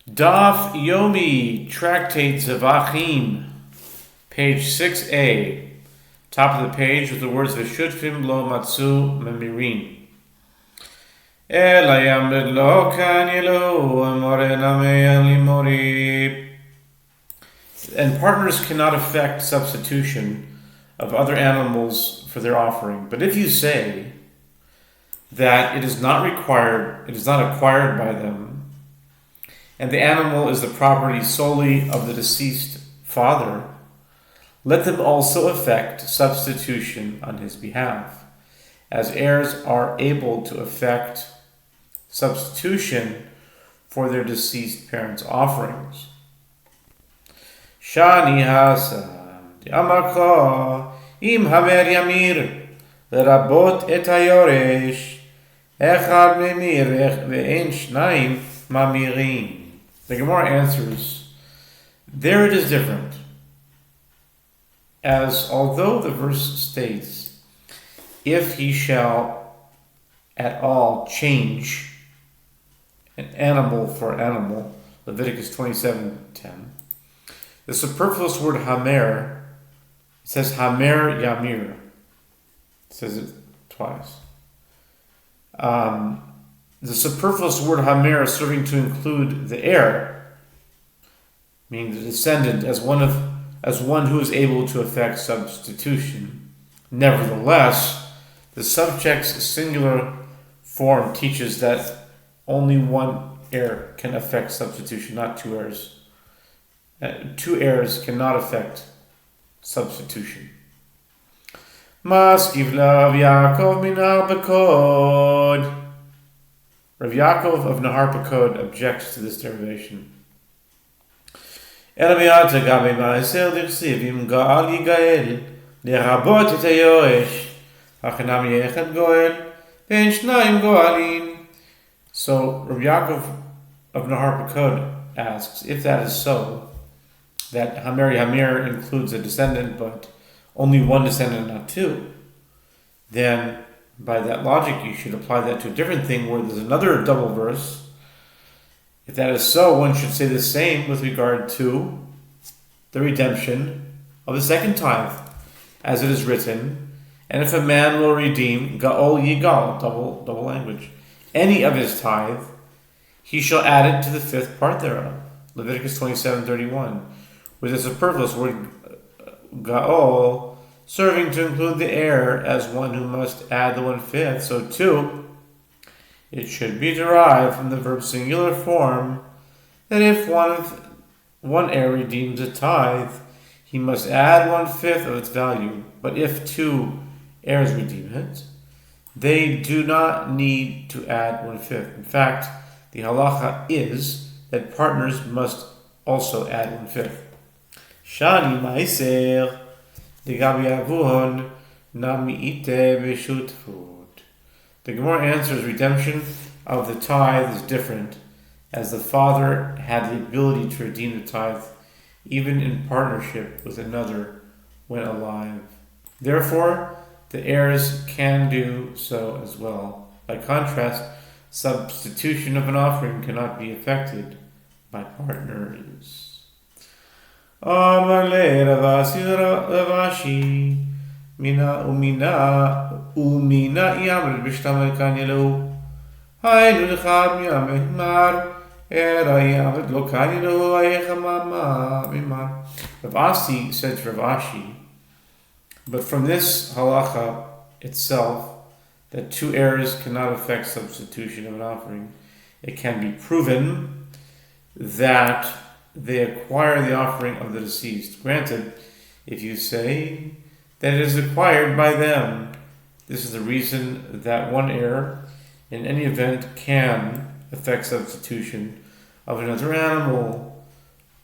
Daf Yomi, Tractate Zevachim, page 6a, top of the page with the words V'shutfim lo matzu memirin. Elayam lo kan yelo amorena me'alimori. And partners cannot effect substitution of other animals for their offering. But if you say that it is not required, it is not acquired by them, and the animal is the property solely of the deceased father, let them also effect substitution on his behalf, as heirs are able to effect substitution for their deceased parents' offerings. Shani Hasan Yamakha Im Hamer Yamir Lerabot et Hayoresh Echad Memir Ve'en Shnaim Mamirin. The Gemara answers, there it is different, as although the verse states, if he shall at all change an animal for an animal, Leviticus 27:10, the superfluous word hamer, it says hamer yamir, it says it twice. The superfluous word hamer is serving to include the heir, meaning the descendant, as one who is able to effect substitution. Nevertheless, the subject's singular form teaches that only one heir can effect substitution, not two heirs. Two heirs cannot effect substitution. Maskiv lav Yaakov min al-Bakod. Rav Yaakov of Nahar Pakod objects to this derivation. So Rav Yaakov of Nahar Pakod asks, if that is so, that Hamir includes a descendant, but only one descendant, not two, then by that logic, you should apply that to a different thing where there's another double verse. If that is so, one should say the same with regard to the redemption of the second tithe, as it is written, and if a man will redeem Ga'ol Yigal, double language, any of his tithe, he shall add it to the fifth part thereof. Leviticus 27:31, with the superfluous word Ga'ol serving to include the heir as one who must add the 1/5, so too it should be derived from the verb singular form that if one heir redeems a tithe, he must add 1/5 of its value. But if two heirs redeem it, they do not need to add 1/5. In fact, the halacha is that partners must also add 1/5. Shani ma'aser. The Gemara answers redemption of the tithe is different, as the father had the ability to redeem the tithe even in partnership with another when alive. Therefore, the heirs can do so as well. By contrast, substitution of an offering cannot be effected by partners. Amar le Ravashi mina umina yamr bishtamel kanyelu haynu lechad miyamar era yamr lo kanyelu ayechamama mimar. Ravasi said to Ravashi, but from this halacha itself, that two heirs cannot effect substitution of an offering, it can be proven that they acquire the offering of the deceased. Granted, if you say that it is acquired by them, this is the reason that one heir, in any event, can effect substitution of another animal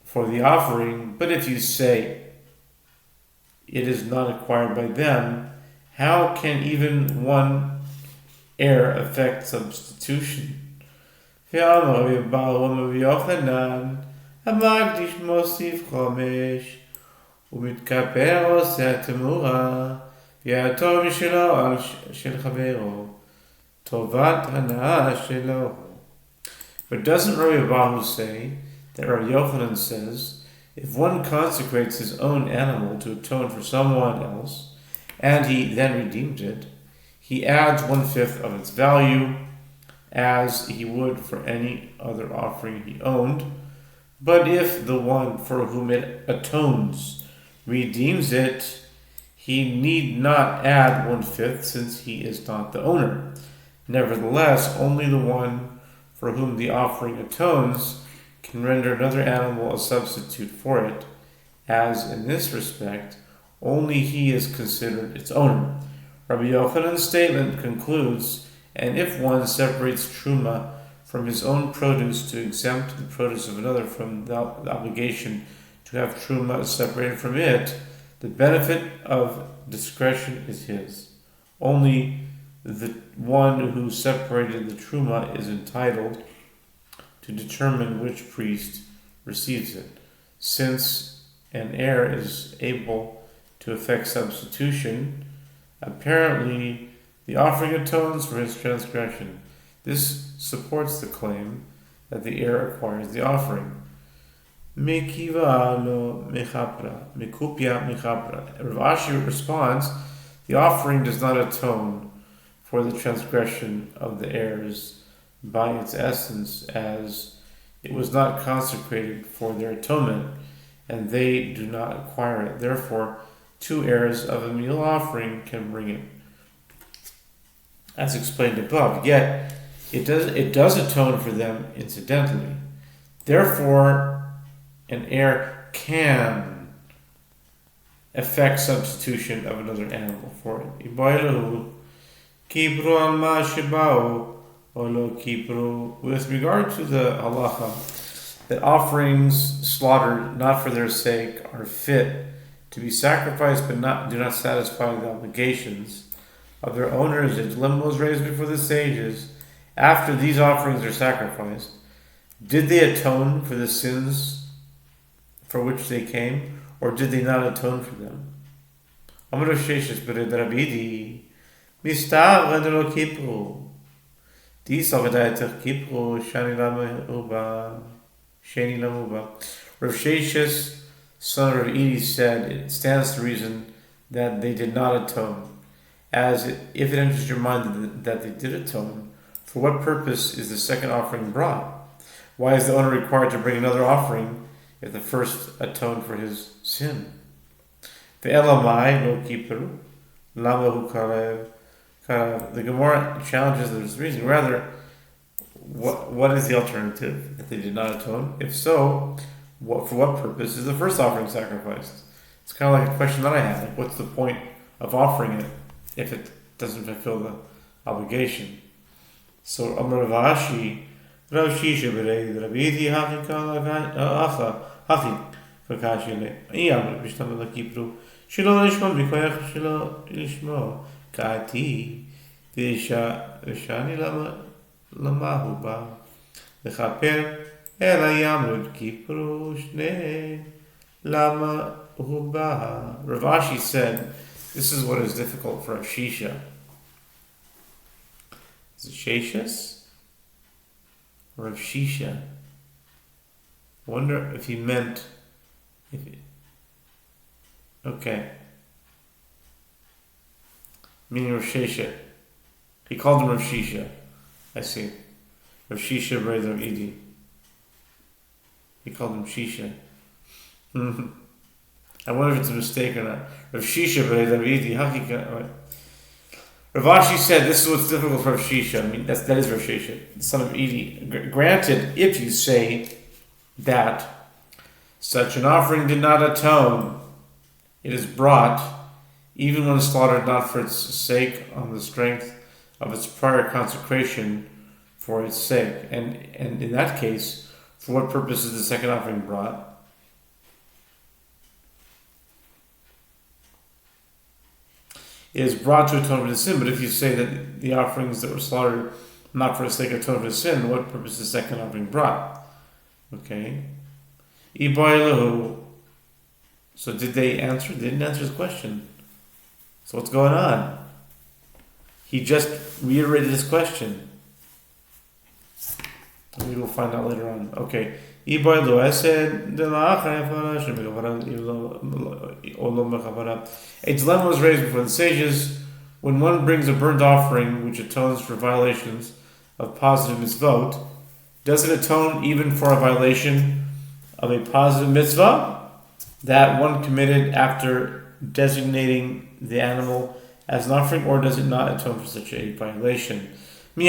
for the offering. But if you say it is not acquired by them, how can even one heir effect substitution? המקדיש מוסיף חומש ומתכפר עושה תמורה ויעתור משלו על של חברו טובת הנאה שלו. But doesn't Rabbi Abahu say that Rabbi Yochanan says, if one consecrates his own animal to atone for someone else, and he then redeemed it, he adds 1/5 of its value, as he would for any other offering he owned. But if the one for whom it atones redeems it, he need not add 1/5, since he is not the owner. Nevertheless, only the one for whom the offering atones can render another animal a substitute for it, as in this respect, only he is considered its owner. Rabbi Yochanan's statement concludes, and if one separates truma from his own produce to exempt the produce of another from the obligation to have truma separated from it, the benefit of discretion is his. Only the one who separated the truma is entitled to determine which priest receives it. Since an heir is able to effect substitution, apparently the offering atones for his transgression. This supports the claim that the heir acquires the offering. Mekiva lo mechapra, mekupia mechapra. Rav Ashi responds, the offering does not atone for the transgression of the heirs by its essence, as it was not consecrated for their atonement, and they do not acquire it. Therefore, 2 heirs of a meal offering can bring it, as explained above. Yet it does atone for them incidentally. Therefore, an heir can effect substitution of another animal for it. With regard to the halacha that offerings slaughtered not for their sake are fit to be sacrificed but do not satisfy the obligations of their owners, a dilemma was raised before the sages. After these offerings are sacrificed, did they atone for the sins for which they came, or did they not atone for them? Rav Sheshes, son of Edi, said, it stands to reason that they did not atone, as if it enters your mind that they did atone, for what purpose is the second offering brought? Why is the owner required to bring another offering if the first atoned for his sin? The Gemara challenges this reasoning. Rather, what is the alternative if they did not atone? If so, for what purpose is the first offering sacrificed? It's kind of like a question that I had. Like, what's the point of offering it if it doesn't fulfill the obligation? So, Amar Rav Ashi, Rav Shisha Berei, Rav Yidi Hachi Kakashi Le, Iyam Bishtam Lakipru, Shilo Lishma Bikoyach Shilo Lishmo, Kati, Vishani Lamahu Ba, Lechaper, Ela Yamrud Kipru Shne Lama Uba. Rav Ashi said, this is what is difficult for a Shisha. Is it Sheshas? Or Rav Shisha? I wonder if he meant... Okay. Meaning Rav Shesha. He called him Rav Shisha. I see. Rav Shisha brother of Edi. He called him Shisha. I wonder if it's a mistake or not. Rav Shisha brother of Edi. Rav Ashi said this is what's difficult for Rav Shisha. I mean, that is Rav Shisha, the son of Edi. Granted, if you say that such an offering did not atone, it is brought, even when slaughtered not for its sake, on the strength of its prior consecration for its sake. And in that case, for what purpose is the second offering brought? It is brought to atone for the sin. But if you say that the offerings that were slaughtered not for the sake of atone for the sin, what purpose is the second offering brought? Okay. So did they answer? They didn't answer his question. So what's going on? He just reiterated his question. Maybe we'll find out later on. Okay. Iboilu esed de la'achar hafara a dilemma was raised before the sages when one brings a burnt offering which atones for violations of positive mitzvot. Does it atone even for a violation of a positive mitzvah that one committed after designating the animal as an offering, or does it not atone for such a violation? The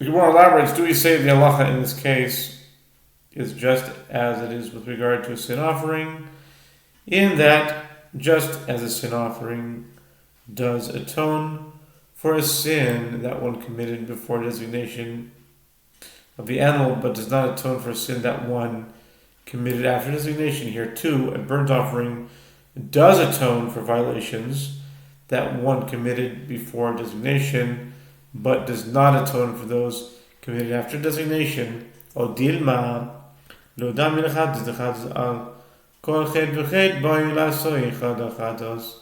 Gemara elaborates, do we say the halacha in this case is just as it is with regard to a sin offering, in that just as a sin offering does atone for a sin that one committed before designation of the animal, but does not atone for a sin that one committed after designation. Here too, a burnt offering does atone for violations that one committed before designation, but does not atone for those committed after designation. O dilma lo dam al kol ched v'ched boi lasoi chadachados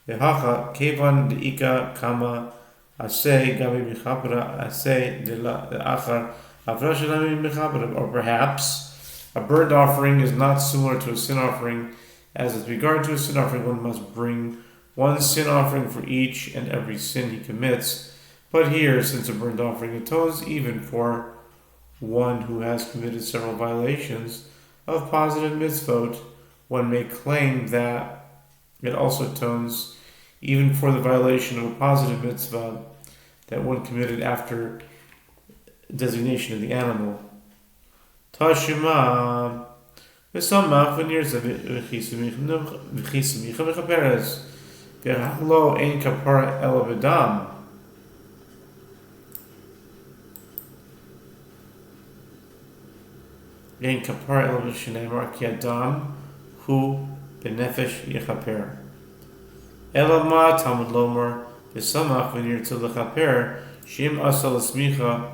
v'hacha kevan deika kama asay gabi michabra asay de achar avra shalami michabra. Or perhaps a burnt offering is not similar to a sin offering, as with regard to a sin offering one must bring one sin offering for each and every sin he commits. But here, since a burnt offering atones even for one who has committed several violations of positive mitzvot, one may claim that it also atones even for the violation of a positive mitzvah that one committed after designation of the animal. Tashima v'samach v'nirza v'chisamicha v'chaperes v'hachlo ein kapara ela v'dam. Ein kapara ela v'shenemar ki adam hu benefesh yechaper. Ela ma Talmud lomer v'samach v'nirza l'chaper shim asal esmicha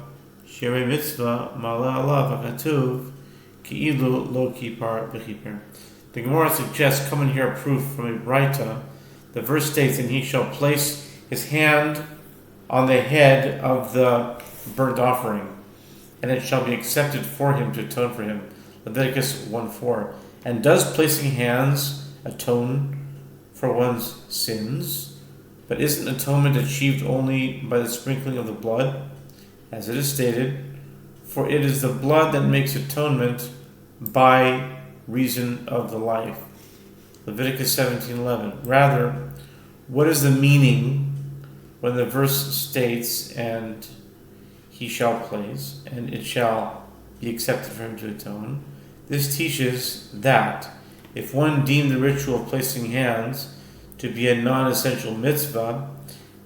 shirei mitzvah mala alav v'chatuv ki'ilu lo kipar v'chiper. The Gemara suggests, come and hear a proof from a Braita. The verse states, and he shall place his hand on the head of the burnt offering, and it shall be accepted for him to atone for him. Leviticus 1:4. And does placing hands atone for one's sins? But isn't atonement achieved only by the sprinkling of the blood? As it is stated, for it is the blood that makes atonement by reason of the life. Leviticus 17:11. Rather, what is the meaning when the verse states, and he shall place, and it shall be accepted for him to atone? This teaches that if one deemed the ritual of placing hands to be a non-essential mitzvah,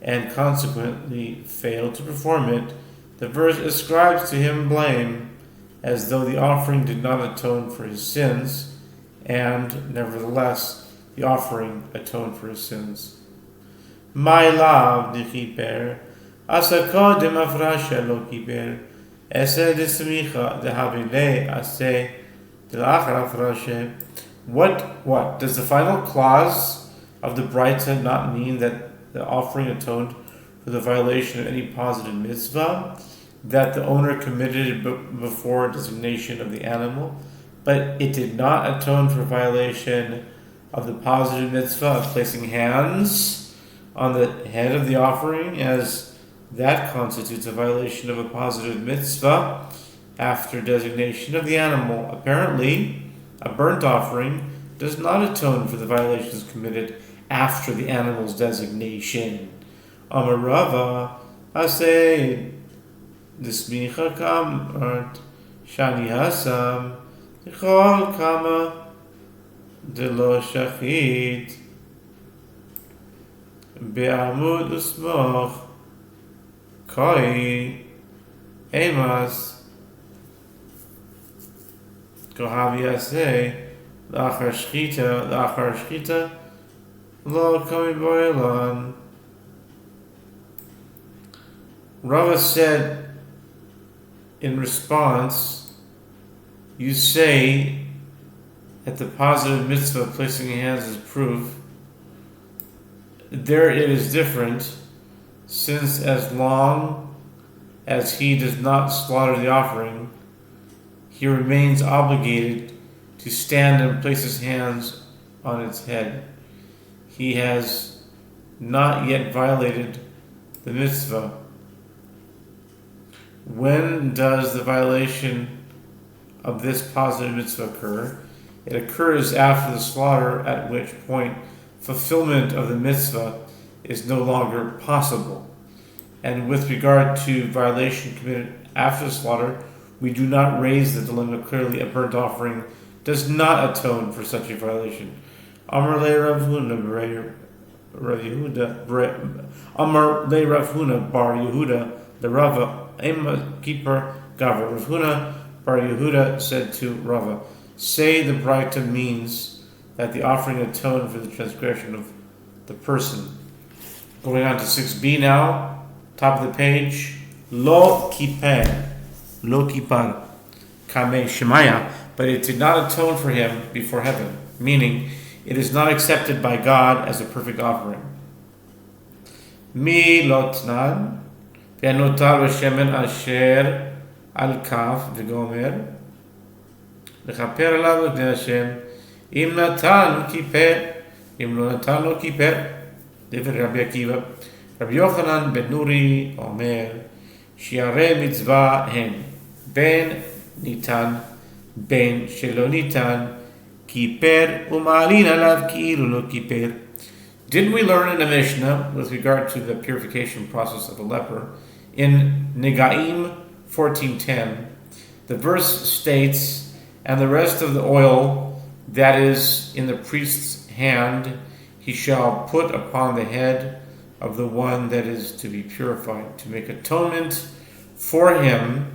and consequently failed to perform it, the verse ascribes to him blame, as though the offering did not atone for his sins, and nevertheless the offering atoned for his sins. My love nichiper, asa kodem afrasha lo kiper, ese de smicha de havile ase de lachar afrasha. What does the final clause of the Braita not mean that the offering atoned for the violation of any positive mitzvah that the owner committed before designation of the animal, but it did not atone for violation of the positive mitzvah of placing hands on the head of the offering, as that constitutes a violation of a positive mitzvah after designation of the animal? Apparently, a burnt offering does not atone for the violations committed after the animal's designation. Amarava, I say, Nismicha kamart shani hasam tichol kama delo shachit be'amud usmoch koi emas kohavi asay lachar shchita lo kami boilan. Rava said in response, you say at the positive mitzvah of placing hands as proof, there it is different, since as long as he does not slaughter the offering, he remains obligated to stand and place his hands on its head. He has not yet violated the mitzvah. When does the violation of this positive mitzvah occur? It occurs after the slaughter, at which point fulfillment of the mitzvah is no longer possible. And with regard to violation committed after the slaughter, we do not raise the dilemma clearly. A burnt offering does not atone for such a violation. Amar le Rav Huna bar Yehuda the Rava Ema Kippur Gavra. Rav Huna bar Yehuda said to Rava, say the Braita means that the offering atoned for the transgression of the person. Going on to 6b now, top of the page. Lo kippar, kame shemaya, but it did not atone for him before heaven, meaning it is not accepted by God as a perfect offering. Mi lotnan, ve'anotar v'shemen asher al kaf v'gomer, v'chaper alav v'bnei Hashem, im natan kippar, im lo natan lo kippar. David Rabbi Akiva, Rabbi Yochanan ben Nuri Omer, Shiarei mitzvah hem, ben nitan, ben shelo nitan, kiper u'ma'alin alav ki'ilu lo kiper. Didn't we learn in the Mishnah with regard to the purification process of a leper in Negaim 14:10? The verse states, and the rest of the oil that is in the priest's hand he shall put upon the head of the one that is to be purified, to make atonement for him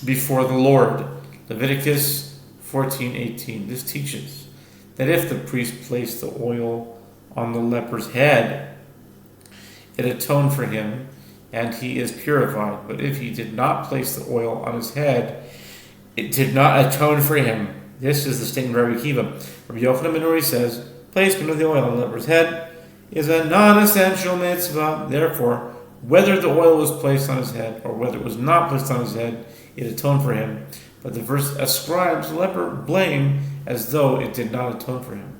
before the Lord. Leviticus 14:18. This teaches that if the priest placed the oil on the leper's head, it atoned for him and he is purified. But if he did not place the oil on his head, it did not atone for him. This is the statement of Rabbi Akiva. Rabbi Yochanan ben Nuri says, placement of the oil on the leper's head is a non-essential mitzvah. Therefore, whether the oil was placed on his head or whether it was not placed on his head, it atoned for him. But the verse ascribes the leper blame as though it did not atone for him.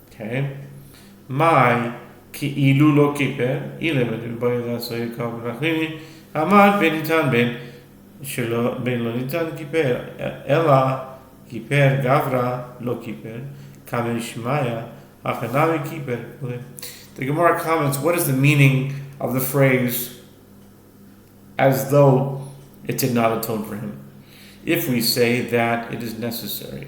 Okay? My ki ilu lo kiper, ilemedim bayda soyikav nachini, amad benitan ben shelo ben lo nitan kiper, ela kiper gavra lo kiper. The Gemara comments, what is the meaning of the phrase as though it did not atone for him? If we say that it is necessary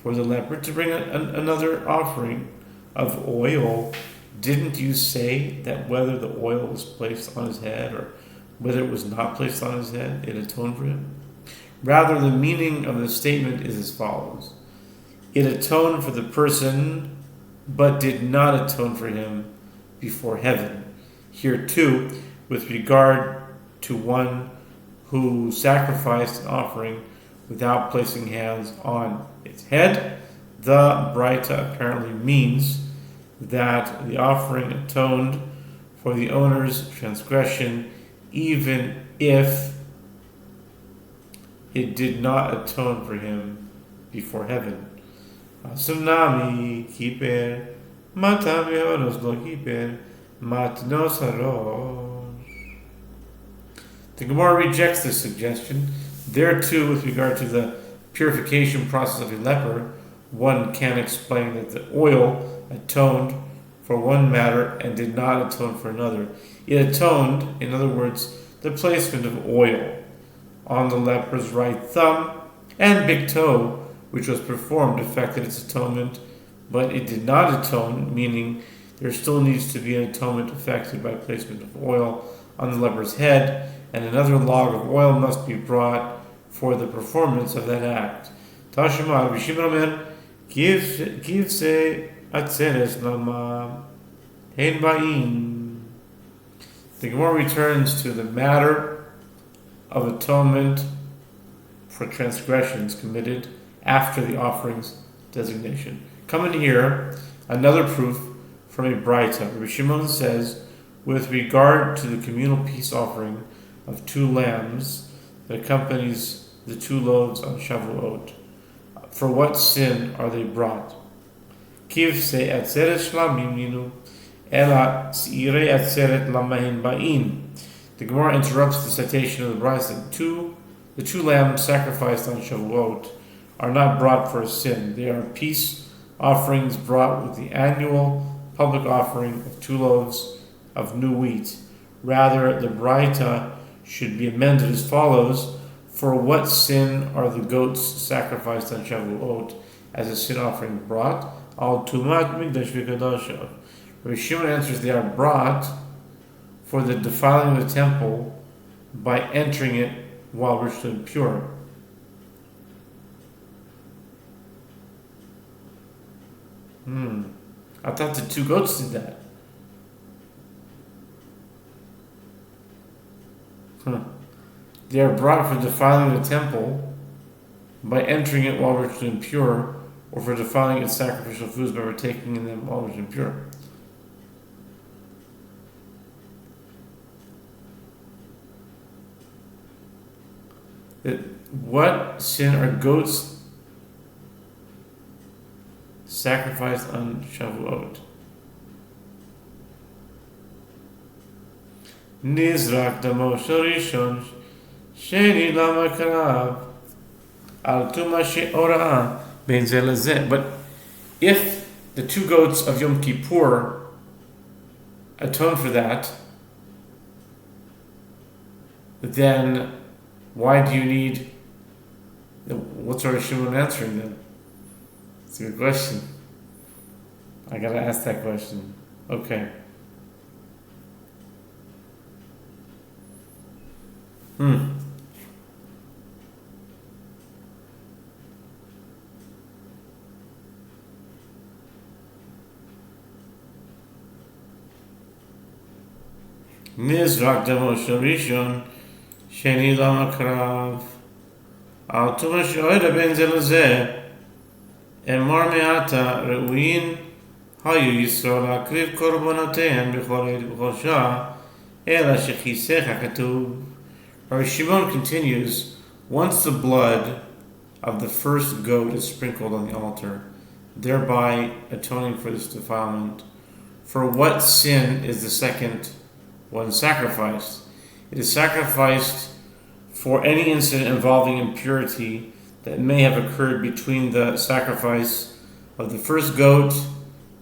for the leper to bring another offering of oil, didn't you say that whether the oil was placed on his head or whether it was not placed on his head, it atoned for him? Rather, the meaning of the statement is as follows. It atoned for the person, but did not atone for him before heaven. Here too, with regard to one who sacrificed an offering without placing hands on its head, the Braita apparently means that the offering atoned for the owner's transgression, even if it did not atone for him before heaven. Tsunami kiper, matam yonos lo kiper, matnos harosh. The Gemara rejects this suggestion. There too, with regard to the purification process of a leper, one can explain that the oil atoned for one matter and did not atone for another. It atoned, in other words, the placement of oil on the leper's right thumb and big toe, which was performed, affected its atonement, but it did not atone, meaning there still needs to be an atonement affected by placement of oil on the leper's head, and another log of oil must be brought for the performance of that act. Tashima Bishimon Omer, give se atzeres lama hein ba'in. The Gemara returns to the matter of atonement for transgressions committed after the offerings designation. Coming here, another proof from a Braita. Rabbi Shimon says, with regard to the communal peace offering of 2 lambs that accompanies the 2 loaves on Shavuot, for what sin are they brought? Kiv se atzeret shlamim ninu, ela tzirei atzeret lamahin ba'in. The Gemara interrupts the citation of the Braita. The two lambs sacrificed on Shavuot are not brought for a sin. They are peace offerings brought with the annual public offering of 2 loaves of new wheat. Rather, the Braita should be amended as follows: for what sin are the goats sacrificed on Shavuot as a sin offering brought? Al tumat mikdash v'kadosha. Rabbi Shimon answers, they are brought for the defiling of the temple by entering it while ritually impure. I thought the 2 goats did that. They are brought for defiling the temple by entering it while ritually impure, or for defiling its sacrificial foods by partaking in them while ritually impure. What sin are goats sacrificed on Shavuot? Nizrak damo shorishon sheni lama karav al tuma she'ora ben zelazeh. But if the 2 goats of Yom Kippur atone for that, then why do you need? What's our Shimon answering then? It's a good question. I gotta ask that question. Okay. Nizrak demo sharishon sheni lama karav al tuma she'oida ben zelazeh emar me'ata reuin hayu yisrael akriv korbonotehem b'chol ed b'chol shah ela shechisech hakatuv. Rabbi Shimon continues, once the blood of the first goat is sprinkled on the altar, thereby atoning for this defilement, for what sin is the second one sacrificed? It is sacrificed for any incident involving impurity that may have occurred between the sacrifice of the first goat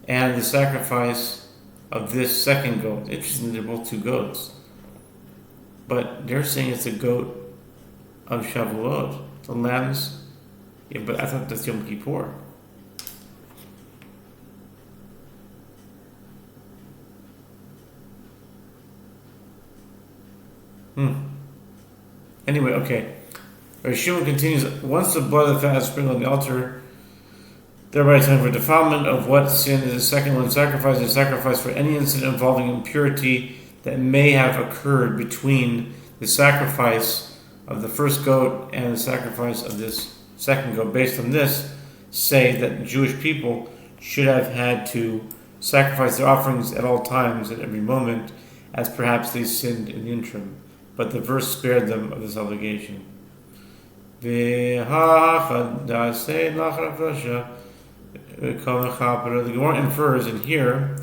and the sacrifice of this second goat. Interesting, they're both 2 goats. But they're saying it's a goat of Shavuot. The lambs, yeah, but I thought that's Yom Kippur. Anyway, okay. Rabbi Shimon continues, once the blood of the fat is sprinkled on the altar, thereby atoning for defilement of what sin is the second one sacrificed, is sacrificed for any incident involving impurity that may have occurred between the sacrifice of the first goat and the sacrifice of this second goat. Based on this, say that Jewish people should have had to sacrifice their offerings at all times, at every moment, as perhaps they sinned in the interim. But the verse spared them of this obligation. The Gemara infers in here,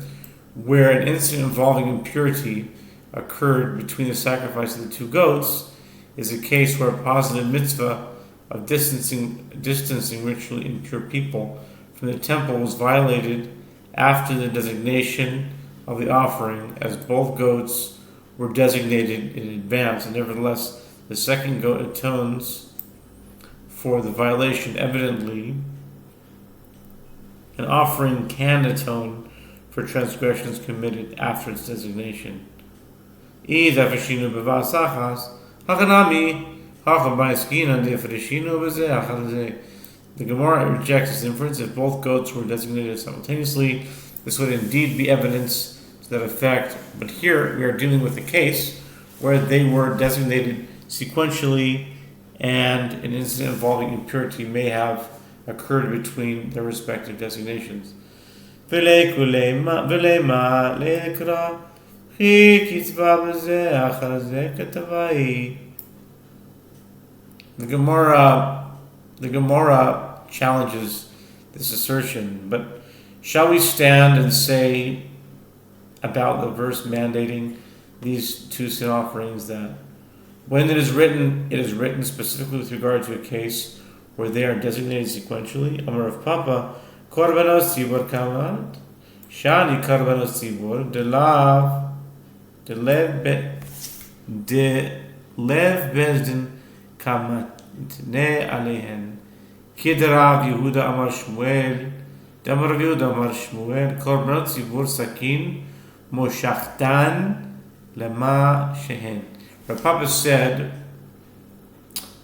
where an incident involving impurity occurred between the sacrifice of the 2 goats, is a case where a positive mitzvah of distancing ritually impure people from the temple was violated after the designation of the offering, as both goats were designated in advance, and nevertheless the second goat atones for the violation. Evidently, an offering can atone for transgressions committed after its designation. The Gemara rejects this inference. If both goats were designated simultaneously, this would indeed be evidence to that effect. But here we are dealing with a case where they were designated sequentially, and an incident involving impurity may have occurred between their respective designations. The Gemara challenges this assertion, but shall we stand and say about the verse mandating these two sin offerings that when it is written specifically with regard to a case where they are designated sequentially? Amar of Papa, Korbanos Tzibor Kamat, Shani Korbanos Tzibor, de lev bezdin Kamat, Ne Alehen, Kidarav Yehuda Amar Shmuel, Damar Yehuda Amar Shmuel, Korbanos Tzibor Sakin, Moshachtan, Lema Shehen. But Papa said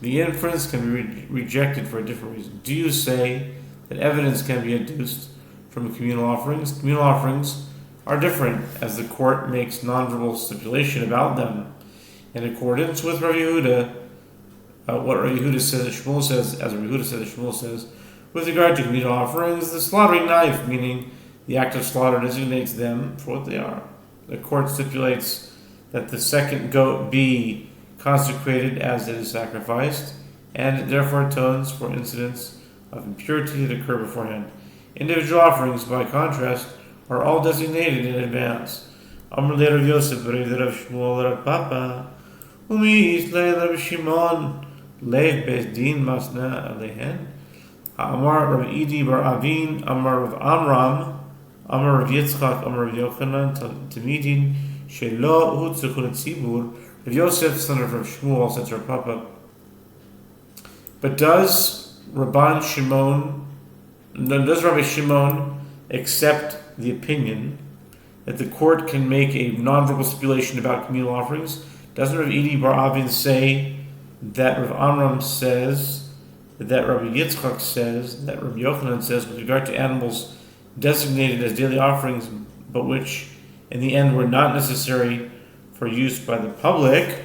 the inference can be rejected for a different reason. Do you say that evidence can be adduced from communal offerings? Communal offerings are different, as the court makes non-verbal stipulation about them. In accordance with Rav Yehuda, what Rav Yehuda says, Shmuel says, as Rav Yehuda says, Shmuel says, with regard to communal offerings, the slaughtering knife, meaning the act of slaughter, designates them for what they are. The court stipulates that the second goat be consecrated as it is sacrificed, and it therefore atones for incidents of impurity that occur beforehand. Individual offerings, by contrast, are all designated in advance. Amr le Rav Yosef, Rav Shmuel, Rav Papa, Umi Islay Rav Shimon, Lev Beis Din Masna Alehen, Amar Rav Idi Bar Avin, Amar Rav Amram, Amar Rav Yitzchak, Amar Rav Yochanan, Tamidin, Shelo Hutzukun Tzibur. Rav Yosef, son of Rav Shmuel, said to Rav Papa, but does Rabbi Shimon accept the opinion that the court can make a non-verbal stipulation about communal offerings? Doesn't Rav Idi Bar Avin say that Rav Amram says, that Rabbi Yitzchak says, that Rabbi Yochanan says, with regard to animals designated as daily offerings, but which in the end were not necessary for use by the public,